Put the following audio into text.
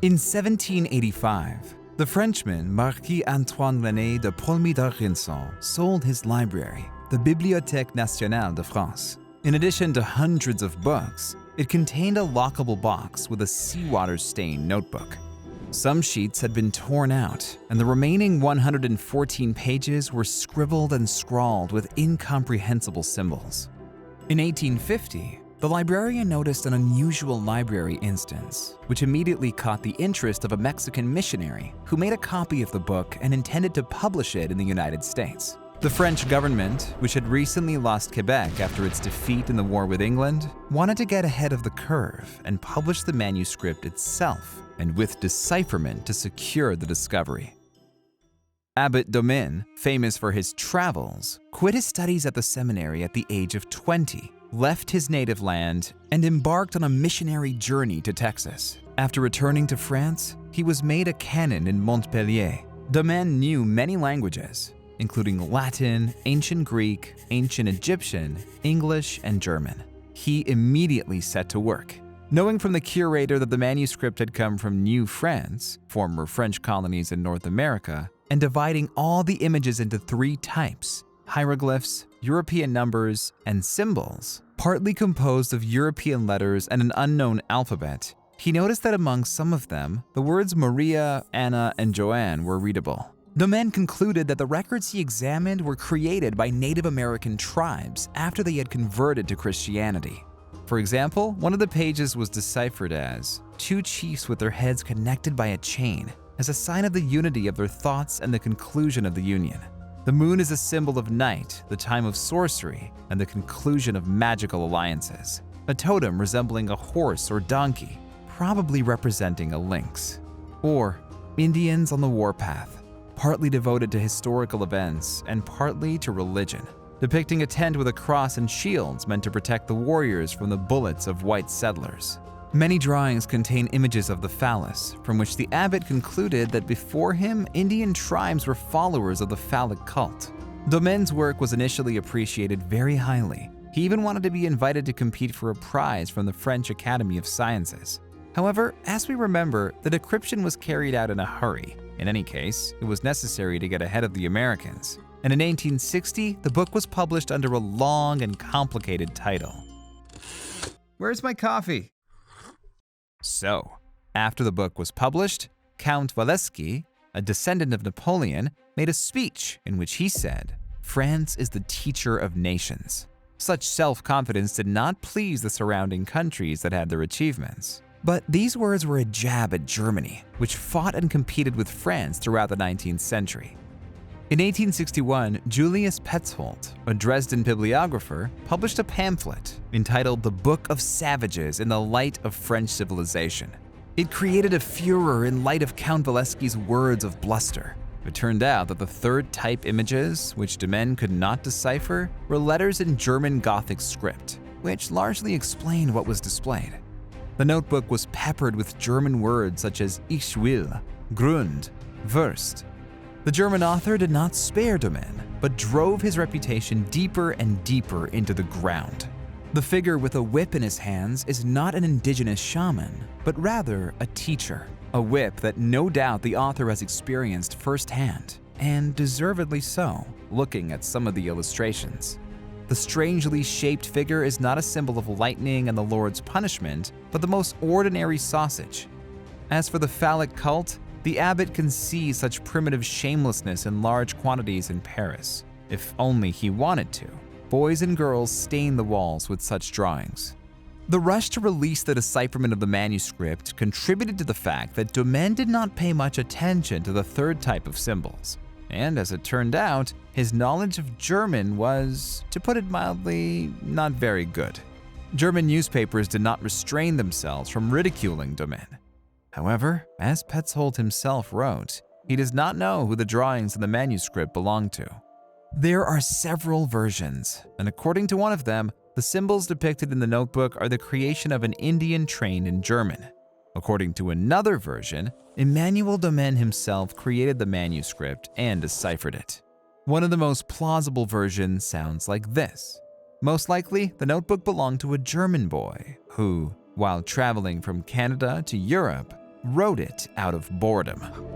In 1785, the Frenchman Marquis Antoine René de Paulmy d'Argenson sold his library, the Bibliothèque Nationale de France. In addition to hundreds of books, it contained a lockable box with a seawater-stained notebook. Some sheets had been torn out, and the remaining 114 pages were scribbled and scrawled with incomprehensible symbols. In 1850, the librarian noticed an unusual library instance, which immediately caught the interest of a Mexican missionary who made a copy of the book and intended to publish it in the United States. The French government, which had recently lost Quebec after its defeat in the war with England, wanted to get ahead of the curve and publish the manuscript itself, and with decipherment to secure the discovery. Abbot Domin, famous for his travels, quit his studies at the seminary at the age of 20, left his native land, and embarked on a missionary journey to Texas. After returning to France, he was made a canon in Montpellier. Domin knew many languages, including Latin, ancient Greek, ancient Egyptian, English, and German. He immediately set to work. Knowing from the curator that the manuscript had come from New France, former French colonies in North America, and dividing all the images into 3 types: hieroglyphs, European numbers, and symbols, partly composed of European letters and an unknown alphabet, he noticed that among some of them, the words Maria, Anna, and Joanne were readable. Domin concluded that the records he examined were created by Native American tribes after they had converted to Christianity. For example, one of the pages was deciphered as 2 chiefs with their heads connected by a chain, as a sign of the unity of their thoughts and the conclusion of the union. The moon is a symbol of night, the time of sorcery, and the conclusion of magical alliances. A totem resembling a horse or donkey, probably representing a lynx. Or Indians on the warpath, partly devoted to historical events and partly to religion, depicting a tent with a cross and shields meant to protect the warriors from the bullets of white settlers. Many drawings contain images of the phallus, from which the abbot concluded that before him, Indian tribes were followers of the phallic cult. Domin's work was initially appreciated very highly. He even wanted to be invited to compete for a prize from the French Academy of Sciences. However, as we remember, the decryption was carried out in a hurry. In any case, it was necessary to get ahead of the Americans. And in 1860, the book was published under a long and complicated title. Where's my coffee? So, after the book was published, Count Walewski, a descendant of Napoleon, made a speech in which he said, "France is the teacher of nations." Such self-confidence did not please the surrounding countries that had their achievements. But these words were a jab at Germany, which fought and competed with France throughout the 19th century. In 1861, Julius Petzold, a Dresden bibliographer, published a pamphlet entitled The Book of Savages in the Light of French Civilization. It created a furor in light of Count Walewski's words of bluster. It turned out that the 3rd type images, which Domin could not decipher, were letters in German Gothic script, which largely explained what was displayed. The notebook was peppered with German words such as Ich will, Grund, Wurst. The German author did not spare Domin, but drove his reputation deeper and deeper into the ground. The figure with a whip in his hands is not an indigenous shaman, but rather a teacher. A whip that no doubt the author has experienced firsthand, and deservedly so, looking at some of the illustrations. The strangely shaped figure is not a symbol of lightning and the Lord's punishment, but the most ordinary sausage. As for the phallic cult, the abbot can see such primitive shamelessness in large quantities in Paris. If only he wanted to. Boys and girls stain the walls with such drawings. The rush to release the decipherment of the manuscript contributed to the fact that Domin did not pay much attention to the 3rd type of symbols. And as it turned out, his knowledge of German was, to put it mildly, not very good. German newspapers did not restrain themselves from ridiculing Domin. However, as Petzold himself wrote, he does not know who the drawings in the manuscript belong to. There are several versions, and according to one of them, the symbols depicted in the notebook are the creation of an Indian trained in German. According to another version, Emmanuel Domin himself created the manuscript and deciphered it. One of the most plausible versions sounds like this. Most likely, the notebook belonged to a German boy who, while traveling from Canada to Europe, wrote it out of boredom.